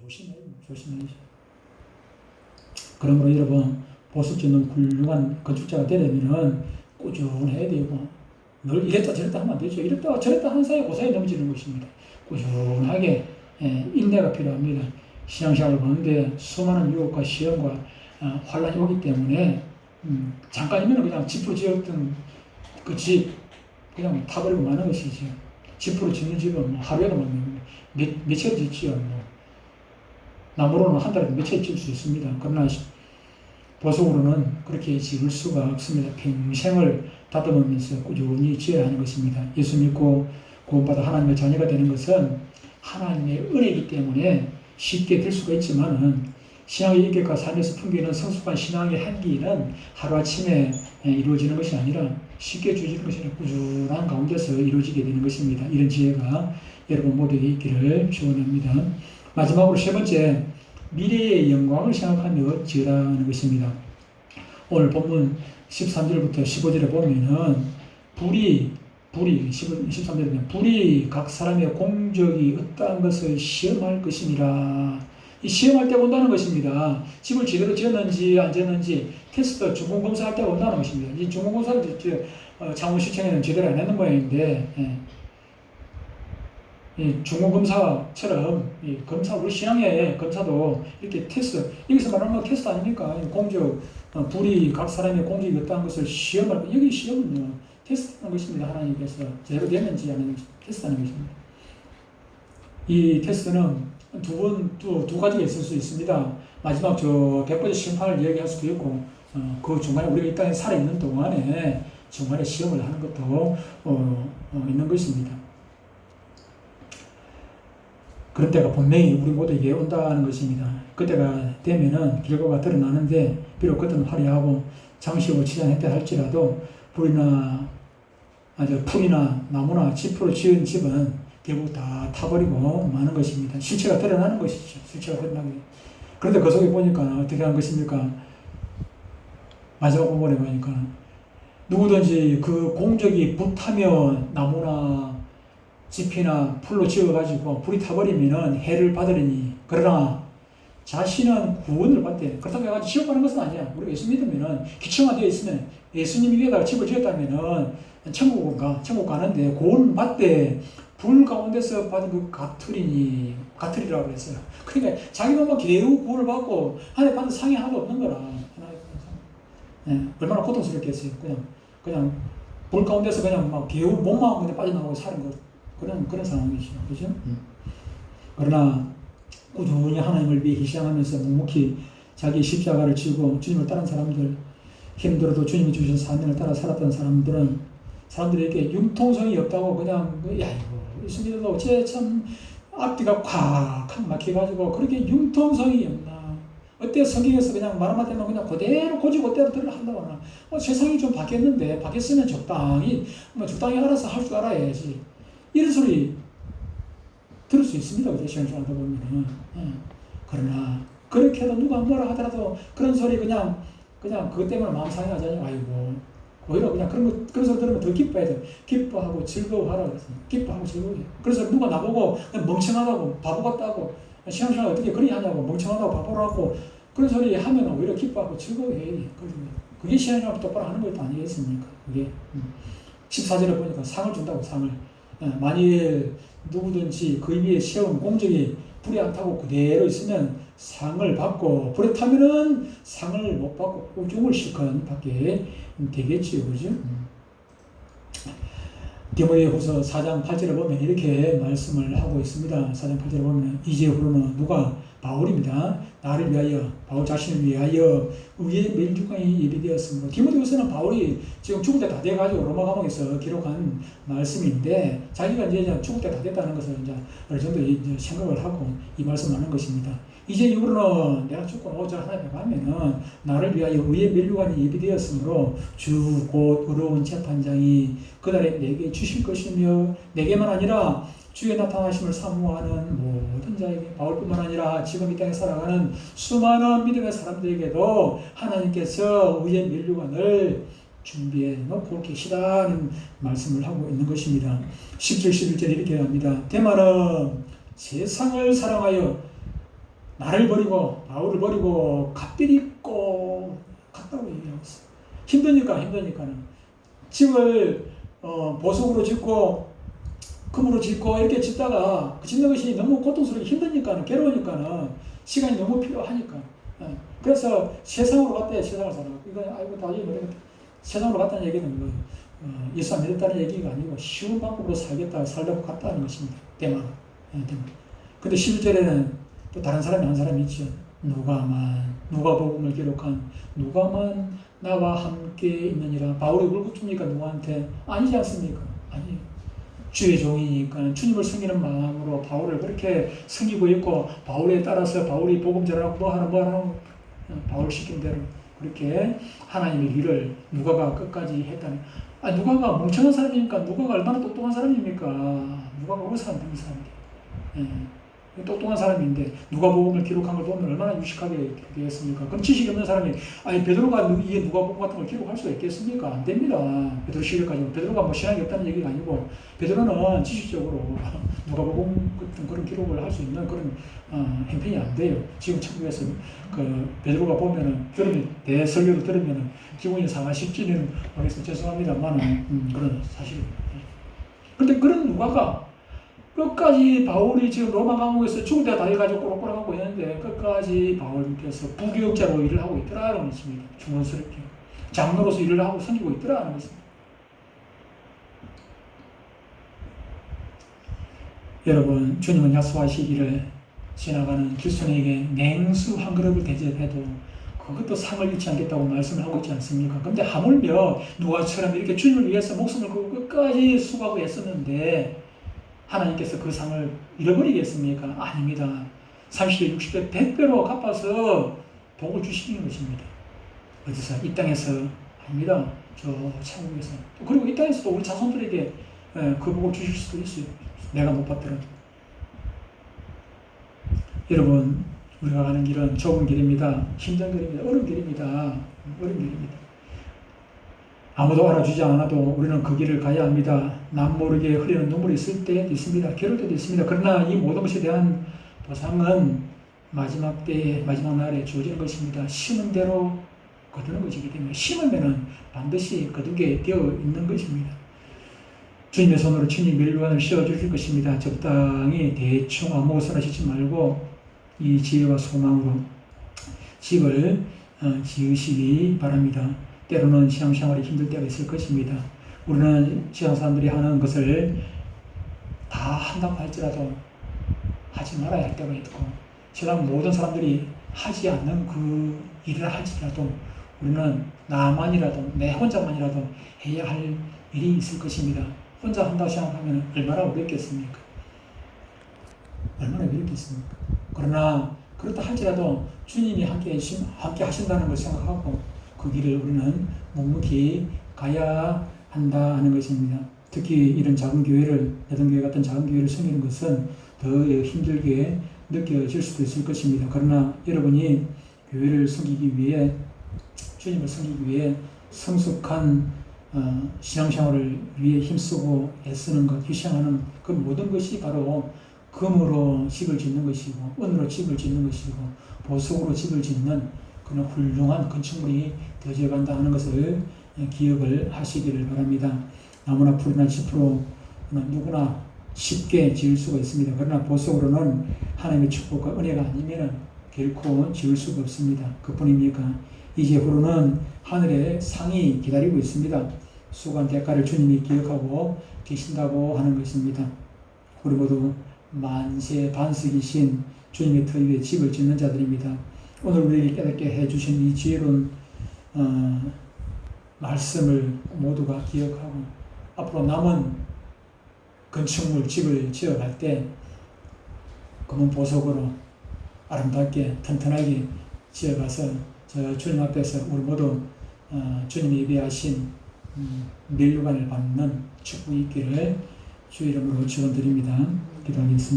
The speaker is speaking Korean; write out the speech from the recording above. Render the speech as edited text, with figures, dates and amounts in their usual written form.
조심해야죠. 그러므로 여러분, 보석 짓는 훌륭한 건축자가 되려면은 꾸준해야 되고, 늘 이랬다 저랬다 하면 안 되죠. 이랬다 저랬다 하는 사이에 그 사이에 넘어지는 것입니다. 꾸준하게 인내가 필요합니다. 신앙생활을 보는데 수많은 유혹과 시험과 환란이 오기 때문에 잠깐이면 그냥 집으로 지었던 그 집 그냥 타버리고 마는 것이죠. 집으로 짓는 집은 뭐 하루에도 며칠 짓지요. 뭐 나무로는 한 달에 며칠 짓을 수 있습니다. 그러나 보석으로는 그렇게 지을 수가 없습니다. 평생을 다듬으면서 꾸준히 지어야 하는 것입니다. 예수 믿고 구원받아 하나님의 자녀가 되는 것은 하나님의 은혜이기 때문에 쉽게 될 수가 있지만은 신앙의 인격과 삶에서 풍기는 성숙한 신앙의 한기는 하루아침에 이루어지는 것이 아니라 쉽게 주어지는 것이 아니라 꾸준한 가운데서 이루어지게 되는 것입니다. 이런 지혜가 여러분 모두에게 있기를 축원합니다. 마지막으로 세 번째, 미래의 영광을 생각하며 지으라는 것입니다. 오늘 본문 13절부터 15절에 보면은 불이 13절에 보면 불이 각 사람의 공적이 어떠한 것을 시험할 것이니라. 이 시험할 때 온다는 것입니다. 집을 제대로 지었는지 안 지었는지 테스트 중공검사할 때 온다는 것입니다. 이 중공검사를 창원시청에는 제대로 안 하는 모양인데 이 중공검사처럼 이 검사, 우리 신앙의 검사도 이렇게 테스트, 여기서 말하는 건 테스트 아닙니까? 공적, 불이 각 사람의 공적이 어떠한 것을 시험할, 여기 시험은요, 테스트하는 것입니다. 하나님께서 제대로 됐는지 안 했는지 테스트하는 것입니다. 이 테스트는 두 가지가 있을 수 있습니다. 마지막 저 백번의 심판을 이야기할 수도 있고, 그 중간에 우리가 이 땅에 살아있는 동안에 중간에 시험을 하는 것도 있는 것입니다. 그런 때가 분명히 우리 모두에게 온다는 것입니다. 그때가 되면은 결과가 드러나는데, 비록 그때는 화려하고 장식으로 치장했다 할지라도 풀이나 나무나 짚으로 지은 집은 결국 다 타버리고 마는 것입니다. 실체가 드러나는 것이죠. 실체가 드러나게. 그런데 그 속에 보니까 어떻게 하는 것입니까? 마지막 부분에 보니까 누구든지 그 공적이 불타면 나무나 짚이나 풀로 지어가지고 불이 타버리면은 해를 받으리니, 그러나 자신은 구원을 받대. 그렇다고 해가지고 지옥 가는 것은 아니야. 우리가 예수 믿으면은 기초가 되어 있으면, 예수님이 위에다가 집을 지었다면은 천국 가는데 구원 받대. 불 가운데서 받은 그 가틀이라고 그랬어요. 그러니까 자기가 막 개우 구원을 받고 하나님 받은 상이 하나도 없는 거라. 얼마나 고통스럽겠어요. 그냥 불 가운데서 그냥 막 개우 몸만 그냥 빠져나가고 사는 것. 그런 상황이죠. 그죠? 그러나 꾸준히 하나님을 위해 희생하면서 묵묵히 자기 십자가를 지고 주님을 따른 사람들, 힘들어도 주님이 주신 사명을 따라 살았던 사람들에게 융통성이 없다고 그냥, 야, 이거 예수님도 참 앞뒤가 콱콱 막혀가지고 그렇게 융통성이 없나. 어때 성경에서 그냥 말 한마디면 그냥 그대로 고지고대로 들어간다고 하나. 세상이 좀 바뀌었으면 적당히 알아서 할 줄 알아야지. 이런 소리 들을 수 있습니다. 그죠? 시간 좀 하다 보면은. 그러나, 그렇게 해도 누가 뭐라 하더라도 그런 소리 그냥 그것 때문에 마음 상해하잖아요. 아이고. 오히려 그냥 그런 소리 들으면 더 기뻐해야 돼. 기뻐하고 즐거워하라 그랬어요. 기뻐하고 즐거워해. 그래서 누가 나보고 멍청하다고, 바보 같다고, 시간을 어떻게 그리 하냐고, 멍청하다고, 바보라고, 그런 소리 하면 오히려 기뻐하고 즐거워해. 그게 시간을 똑바로 하는 것도 아니겠습니까? 그게. 14절에 보니까 상을 준다고, 상을. 만일 누구든지 그 위에 세운 공적이 불이 안 타고 그대로 있으면 상을 받고, 불에 타면은 상을 못 받고 우중을 실컷 받게 되겠지요. 그죠? 디모데후서 4장 8절에 보면 이렇게 말씀을 하고 있습니다. 4장 8절에 보면 이제후로는 누가? 바울입니다. 나를 위하여, 바울 자신을 위하여 의의 멸류관이 예비되었으므로. 디모데후서는 바울이 지금 죽을 때 다 돼가지고 로마 감옥에서 기록한 말씀인데, 자기가 이제 죽을 때 다 됐다는 것을 이제 어느 정도 이제 생각을 하고 이 말씀을 하는 것입니다. 이제 이후로는 내가 죽고 오자 하나님에 가면은 나를 위하여 의의 멸류관이 예비되었으므로 주 곧 의로운 재판장이 그날에 내게 주실 것이며, 내게만 아니라 주의 나타나심을 사모하는 모든 자에게, 바울뿐만 아니라 지금 이 땅에 살아가는 수많은 믿음의 사람들에게도 하나님께서 의의 멸류관을 준비해 놓고 계시다는 말씀을 하고 있는 것입니다. 10절 11절 이렇게 합니다. 대만은 세상을 사랑하여 나를 버리고 바울을 버리고 갓들이 있고 갔다고 얘기하고 있어요. 힘드니까는 집을 보석으로 짓고 금으로 짓고 이렇게 짓다가 그 짓는 것이 너무 고통스럽게 힘드니까는 괴로우니까는 시간이 너무 필요하니까 그래서 세상으로 갔대. 세상을 살아. 이거 아이고 나중에 모르겠다. 세상으로 갔다는 얘기는 예수 안 믿었다는 얘기가 아니고 쉬운 방법으로 살려고 갔다는 것입니다. 대만. 근데 11절에는 또 다른 사람이 한 사람이 있죠. 누가복음을 기록한 누가만 나와 함께 있느니라. 바울이 울고 줍니까? 누구한테? 아니지 않습니까? 아니에요. 주의 종이니까 주님을 섬기는 마음으로 바울을 그렇게 섬기고 있고, 바울에 따라서 바울이 복음 전하고 뭐 하는 바울 시킨 대로 그렇게 하나님의 일을 누가가 끝까지 했다는. 누가가 멍청한 사람입니까? 누가가 얼마나 똑똑한 사람입니까? 누가가 어디서 안 되는 사람이에요. 똑똑한 사람인데 누가복음을 기록한 걸 보면 얼마나 유식하게 되겠습니까? 그럼 지식이 없는 사람이 베드로가 이게 누가복음 같은 걸 기록할 수가 있겠습니까? 안 됩니다. 베드로 시대까지. 베드로가 뭐 신앙이 없다는 얘기가 아니고, 베드로는 지식적으로 누가복음 같은 그런 기록을 할 수 있는 그런 형편이 안 돼요. 지금 천국에서 베드로가 보면은 대설교를 들으면은 기분이 상하실지는 모르겠어요. 죄송합니다만 그런 사실입니다. 그런데 그런 누가가 끝까지 바울이 지금 로마 감옥에서 죽을 때가 다 해가지고 꼬락꼬락하고 있는데 끝까지 바울께서 부교역자로 일을 하고 있더라는 것입니다. 중원스럽게 장로로서 일을 하고 섬기고 있더라는 것입니다. 여러분, 주님은 약속하시기를 지나가는 길손에게 냉수 한 그릇을 대접해도 그것도 상을 잃지 않겠다고 말씀을 하고 있지 않습니까? 그런데 하물며 누가처럼 이렇게 주님을 위해서 목숨을 걸고 끝까지 수고하고 애썼는데 하나님께서 그 상을 잃어버리겠습니까? 아닙니다. 30배, 60배, 100배로 갚아서 복을 주시는 것입니다. 어디서? 이 땅에서 아닙니다. 저 천국에서. 그리고 이 땅에서도 우리 자손들에게 그 복을 주실 수도 있어요. 내가 못 받더라도. 여러분, 우리가 가는 길은 좁은 길입니다. 힘든 길입니다. 어려운 길입니다. 어려운 길입니다. 아무도 알아주지 않아도 우리는 그 길을 가야 합니다. 남 모르게 흘리는 눈물이 있을 때도 있습니다. 괴로울 때도 있습니다. 그러나 이 모든 것에 대한 보상은 마지막 때에, 마지막 날에 주어지는 것입니다. 심은 대로 거두는 것이기 때문에 심으면 반드시 거두게 되어 있는 것입니다. 주님의 손으로 주님 멸류관을 씌워주실 것입니다. 적당히 대충 아무것으나 짓지 말고 이 지혜와 소망으로 집을 지으시기 바랍니다. 때로는 신앙생활이 힘들 때가 있을 것입니다. 우리는 신앙사람들이 하는 것을 다 한다고 할지라도 하지 말아야 할 때가 있고, 세상 모든 사람들이 하지 않는 그 일을 할지라도 우리는 나만이라도, 내 혼자만이라도 해야 할 일이 있을 것입니다. 혼자 한다고 생각하면 얼마나 어렵겠습니까? 얼마나 어렵겠습니까? 그러나 그렇다 할지라도 주님이 함께 하신다는 걸 생각하고 그 길을 우리는 묵묵히 가야 한다 하는 것입니다. 특히 이런 작은 교회를, 여동교회 같은 작은 교회를 섬기는 것은 더 힘들게 느껴질 수도 있을 것입니다. 그러나 여러분이 교회를 섬기기 위해, 주님을 섬기기 위해 성숙한 신앙생활을 위해 힘쓰고 애쓰는 것, 희생하는 그 모든 것이 바로 금으로 집을 짓는 것이고, 은으로 집을 짓는 것이고, 보석으로 집을 짓는 그런 훌륭한 건축물이 되어져 간다 하는 것을 기억을 하시기를 바랍니다. 나무나 풀이나 짚으로 누구나 쉽게 지을 수가 있습니다. 그러나 보석으로는 하나님의 축복과 은혜가 아니면 결코 지을 수가 없습니다. 그뿐입니까? 이제 후로는 하늘에 상이 기다리고 있습니다. 수고한 대가를 주님이 기억하고 계신다고 하는 것입니다. 우리 모두 만세 반석이신 주님의 터 위에 집을 짓는 자들입니다. 오늘 우리에게 깨닫게 해주신 이 지혜로운 말씀을 모두가 기억하고 앞으로 남은 건축물, 집을 지어갈 때 검은 보석으로 아름답게 튼튼하게 지어가서 저 주님 앞에서 우리 모두 주님이 예배하신 멸류관을 받는 축복이 있기를 주 이름으로 축원드립니다. 기도하겠습니다.